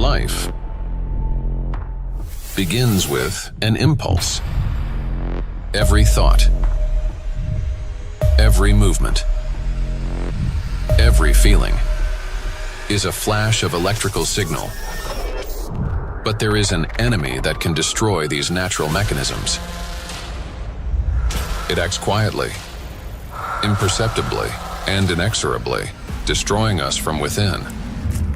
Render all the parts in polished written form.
life begins with an impulse. Every thought, every movement, every feeling is a flash of electrical signal. But there is an enemy that can destroy these natural mechanisms. It acts quietly, imperceptibly, and inexorably, destroying us from within.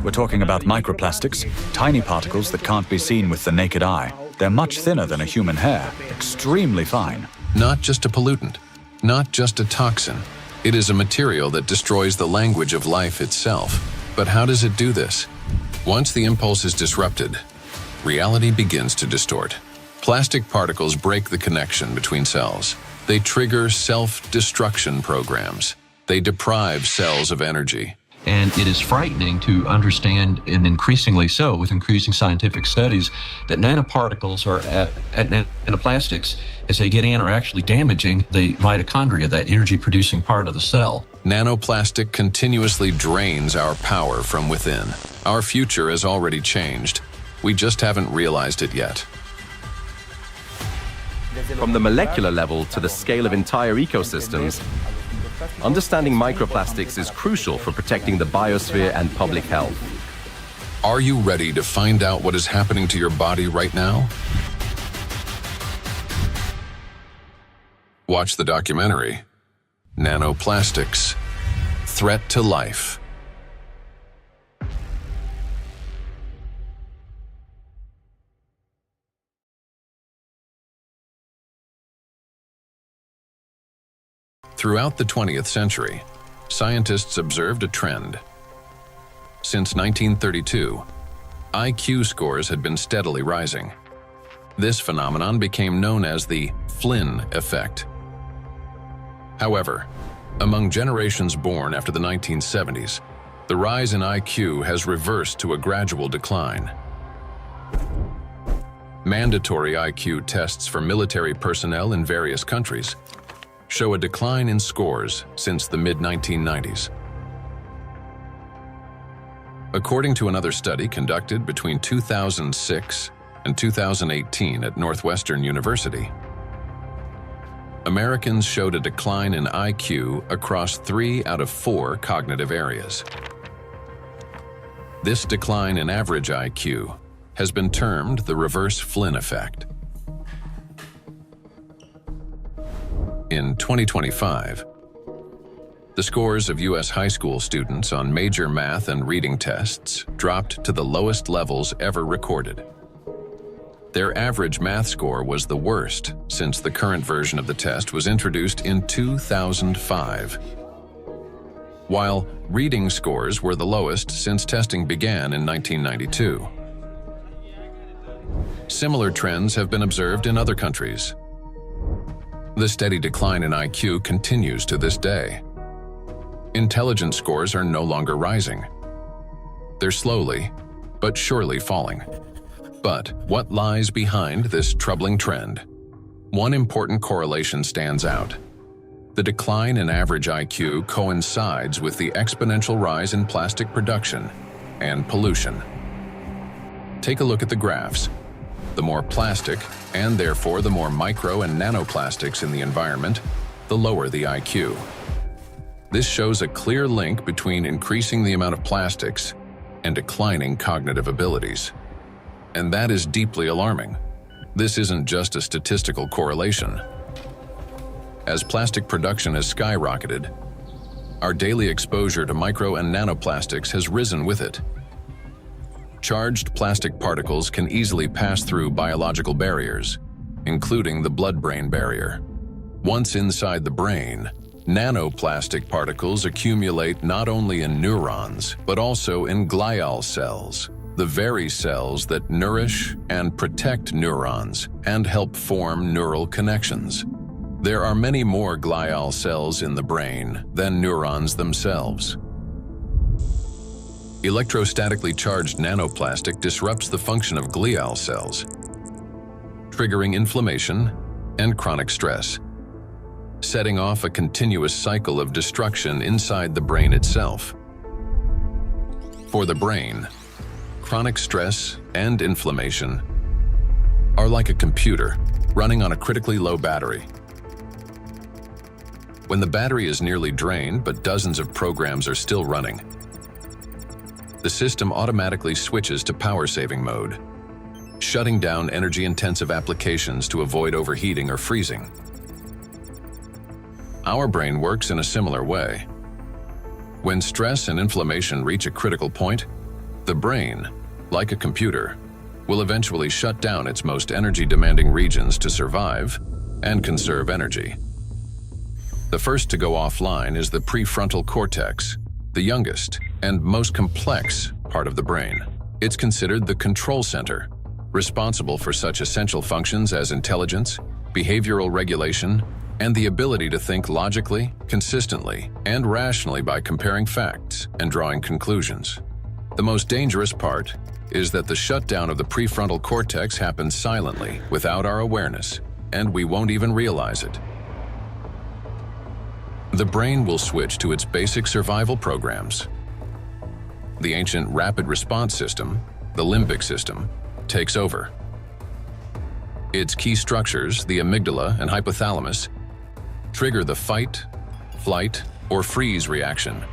We're talking about microplastics, tiny particles that can't be seen with the naked eye. They're much thinner than a human hair, extremely fine. Not just a pollutant, not just a toxin. It is a material that destroys the language of life itself. But how does it do this? Once the impulse is disrupted, reality begins to distort. Plastic particles break the connection between cells. They trigger self-destruction programs. They deprive cells of energy. And it is frightening to understand, and increasingly so with increasing scientific studies, that nanoparticles at nanoplastics, as they get in, are actually damaging the mitochondria, that energy-producing part of the cell. Nanoplastic continuously drains our power from within. Our future has already changed. We just haven't realized it yet. From the molecular level to the scale of entire ecosystems, understanding microplastics is crucial for protecting the biosphere and public health. Are you ready to find out what is happening to your body right now? Watch the documentary, Nanoplastics, Threat to Life. Throughout the 20th century, scientists observed a trend. Since 1932, IQ scores had been steadily rising. This phenomenon became known as the Flynn effect. However, among generations born after the 1970s, the rise in IQ has reversed to a gradual decline. Mandatory IQ tests for military personnel in various countries show a decline in scores since the mid-1990s. According to another study conducted between 2006 and 2018 at Northwestern University, Americans showed a decline in IQ across 3 out of 4 cognitive areas. This decline in average IQ has been termed the reverse Flynn effect. In 2025, the scores of U.S. high school students on major math and reading tests dropped to the lowest levels ever recorded. Their average math score was the worst since the current version of the test was introduced in 2005, while reading scores were the lowest since testing began in 1992. Similar trends have been observed in other countries. The steady decline in IQ continues to this day. Intelligence scores are no longer rising. They're slowly, but surely falling. But what lies behind this troubling trend? One important correlation stands out. The decline in average IQ coincides with the exponential rise in plastic production and pollution. Take a look at the graphs. The more plastic, and therefore the more micro and nanoplastics in the environment, the lower the IQ. This shows a clear link between increasing the amount of plastics and declining cognitive abilities. And that is deeply alarming. This isn't just a statistical correlation. As plastic production has skyrocketed, our daily exposure to micro and nanoplastics has risen with it. Charged plastic particles can easily pass through biological barriers, including the blood-brain barrier. Once inside the brain, nanoplastic particles accumulate not only in neurons, but also in glial cells, the very cells that nourish and protect neurons and help form neural connections. There are many more glial cells in the brain than neurons themselves. Electrostatically charged nanoplastic disrupts the function of glial cells, triggering inflammation and chronic stress, setting off a continuous cycle of destruction inside the brain itself. For the brain, Chronic stress and inflammation are like a computer running on a critically low battery. When the battery is nearly drained but dozens of programs are still running, the system automatically switches to power-saving mode, shutting down energy-intensive applications to avoid overheating or freezing. Our brain works in a similar way. When stress and inflammation reach a critical point, the brain, like a computer, will eventually shut down its most energy-demanding regions to survive and conserve energy. The first to go offline is the prefrontal cortex, the youngest and most complex part of the brain. It's considered the control center, responsible for such essential functions as intelligence, behavioral regulation, and the ability to think logically, consistently, and rationally by comparing facts and drawing conclusions. The most dangerous part is that the shutdown of the prefrontal cortex happens silently, without our awareness, and we won't even realize it. The brain will switch to its basic survival programs. The ancient rapid response system, the limbic system, takes over. Its key structures, the amygdala and hypothalamus, trigger the fight, flight, or freeze reaction,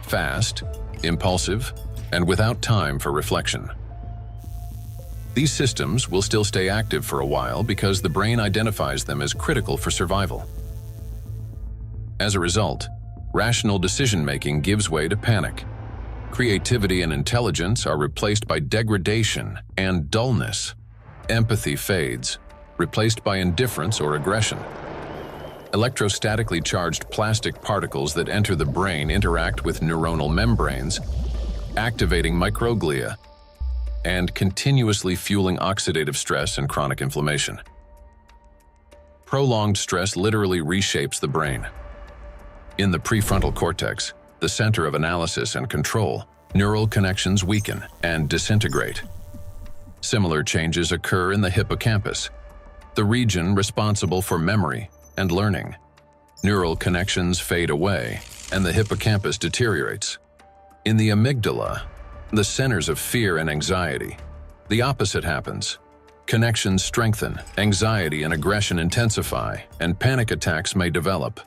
fast, impulsive, and without time for reflection. These systems will still stay active for a while because the brain identifies them as critical for survival. As a result, rational decision-making gives way to panic. Creativity and intelligence are replaced by degradation and dullness. Empathy fades, replaced by indifference or aggression. Electrostatically charged plastic particles that enter the brain interact with neuronal membranes, activating microglia and continuously fueling oxidative stress and chronic inflammation. Prolonged stress literally reshapes the brain. In the prefrontal cortex, the center of analysis and control, neural connections weaken and disintegrate. Similar changes occur in the hippocampus, the region responsible for memory and learning. Neural connections fade away, and the hippocampus deteriorates. In the amygdala, the centers of fear and anxiety, the opposite happens. Connections strengthen, anxiety and aggression intensify, and panic attacks may develop.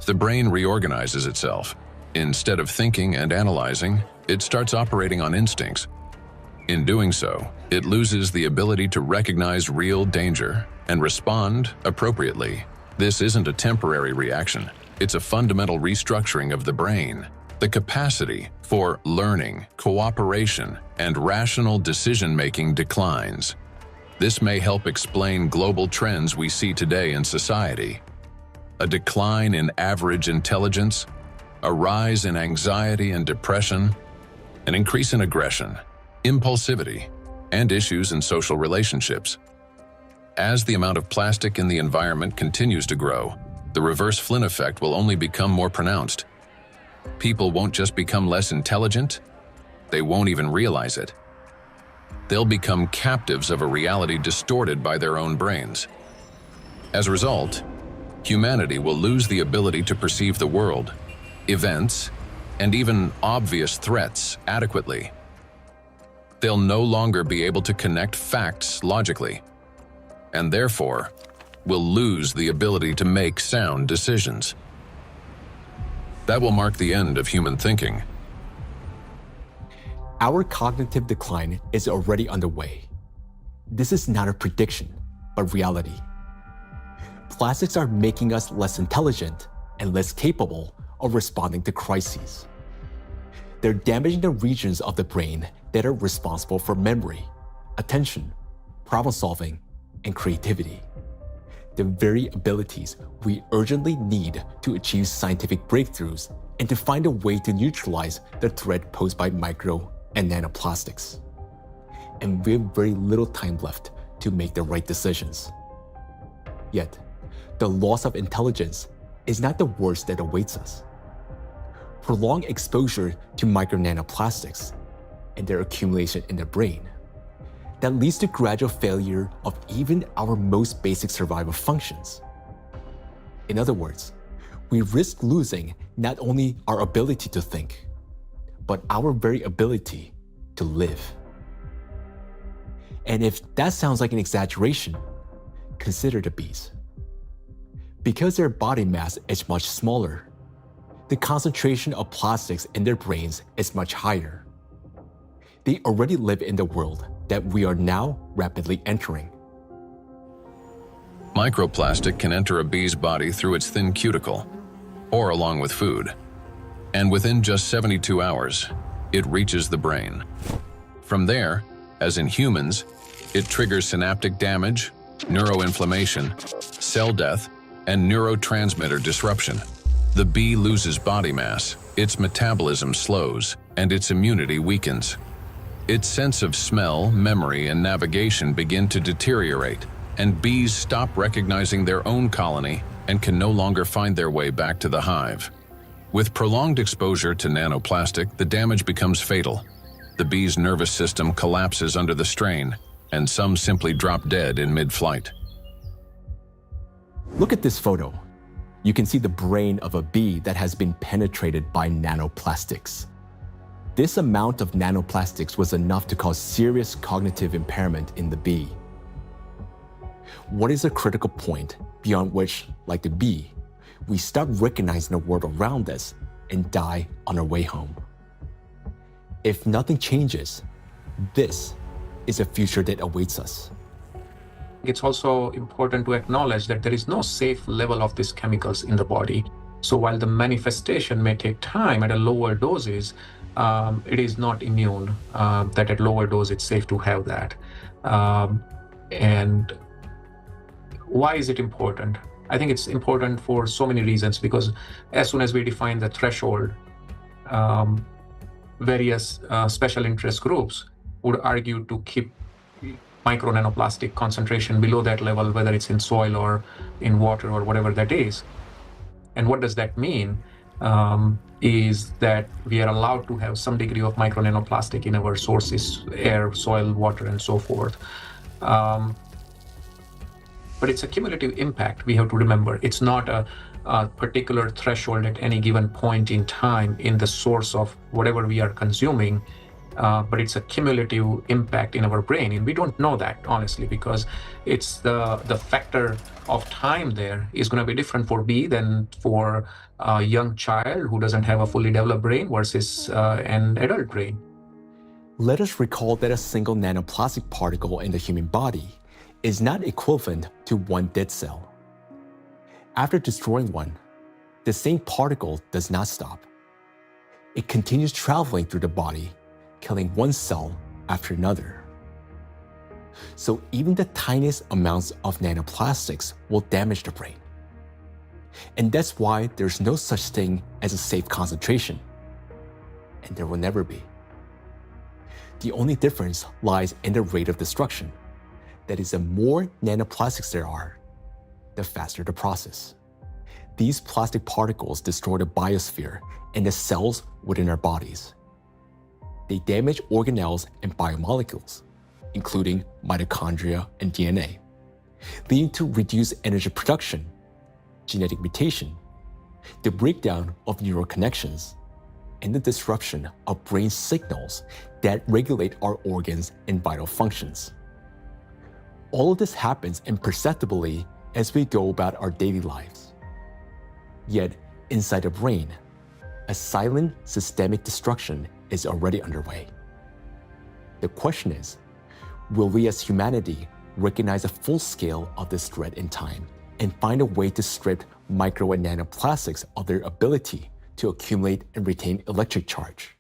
The brain reorganizes itself. Instead of thinking and analyzing, it starts operating on instincts. In doing so, it loses the ability to recognize real danger and respond appropriately. This isn't a temporary reaction. It's a fundamental restructuring of the brain. The capacity for learning, cooperation, and rational decision-making declines. This may help explain global trends we see today in society. A decline in average intelligence, a rise in anxiety and depression, an increase in aggression, impulsivity, and issues in social relationships. As the amount of plastic in the environment continues to grow, the reverse Flynn effect will only become more pronounced. People won't just become less intelligent, they won't even realize it. They'll become captives of a reality distorted by their own brains. As a result, humanity will lose the ability to perceive the world, events, and even obvious threats adequately. They'll no longer be able to connect facts logically, and therefore will lose the ability to make sound decisions. That will mark the end of human thinking. Our cognitive decline is already underway. This is not a prediction, but reality. Plastics are making us less intelligent and less capable of responding to crises. They're damaging the regions of the brain that are responsible for memory, attention, problem solving, and creativity. The very abilities we urgently need to achieve scientific breakthroughs and to find a way to neutralize the threat posed by micro and nanoplastics. And we have very little time left to make the right decisions. Yet, the loss of intelligence is not the worst that awaits us. Prolonged exposure to micro nanoplastics and their accumulation in the brain that leads to gradual failure of even our most basic survival functions. In other words, we risk losing not only our ability to think, but our very ability to live. And if that sounds like an exaggeration, consider the bees. Because their body mass is much smaller, the concentration of plastics in their brains is much higher. They already live in the world that we are now rapidly entering. Microplastic can enter a bee's body through its thin cuticle, or along with food, and within just 72 hours, it reaches the brain. From there, as in humans, it triggers synaptic damage, neuroinflammation, cell death, and neurotransmitter disruption. The bee loses body mass, its metabolism slows, and its immunity weakens. Its sense of smell, memory, and navigation begin to deteriorate, and bees stop recognizing their own colony and can no longer find their way back to the hive. With prolonged exposure to nanoplastic, the damage becomes fatal. The bee's nervous system collapses under the strain, and some simply drop dead in mid-flight. Look at this photo. You can see the brain of a bee that has been penetrated by nanoplastics. This amount of nanoplastics was enough to cause serious cognitive impairment in the bee. What is a critical point beyond which, like the bee, we stop recognizing the world around us and die on our way home? If nothing changes, this is a future that awaits us. It's also important to acknowledge that there is no safe level of these chemicals in the body. So while the manifestation may take time at a lower doses, it is not immune, that at lower dose it's safe to have that. And why is it important? I think it's important for so many reasons, because as soon as we define the threshold, various special interest groups would argue to keep micro nanoplastic concentration below that level, whether it's in soil or in water or whatever that is. And what does that mean? Is that we are allowed to have some degree of micro nanoplastic in our sources, air, soil, water, and so forth. But it's a cumulative impact, we have to remember. It's not a particular threshold at any given point in time in the source of whatever we are consuming, but it's a cumulative impact in our brain. And we don't know that, honestly, because it's the factor of time there is going to be different for bee than for a young child who doesn't have a fully developed brain versus an adult brain. Let us recall that a single nanoplastic particle in the human body is not equivalent to one dead cell. After destroying one, the same particle does not stop. It continues traveling through the body, killing one cell after another. So even the tiniest amounts of nanoplastics will damage the brain. And that's why there's no such thing as a safe concentration. And there will never be. The only difference lies in the rate of destruction. That is, the more nanoplastics there are, the faster the process. These plastic particles destroy the biosphere and the cells within our bodies. They damage organelles and biomolecules, including mitochondria and DNA, leading to reduced energy production, genetic mutation, the breakdown of neural connections, and the disruption of brain signals that regulate our organs and vital functions. All of this happens imperceptibly as we go about our daily lives. Yet, inside the brain, a silent systemic destruction is already underway. The question is, will we as humanity recognize the full scale of this threat in time and find a way to strip micro and nanoplastics of their ability to accumulate and retain electric charge?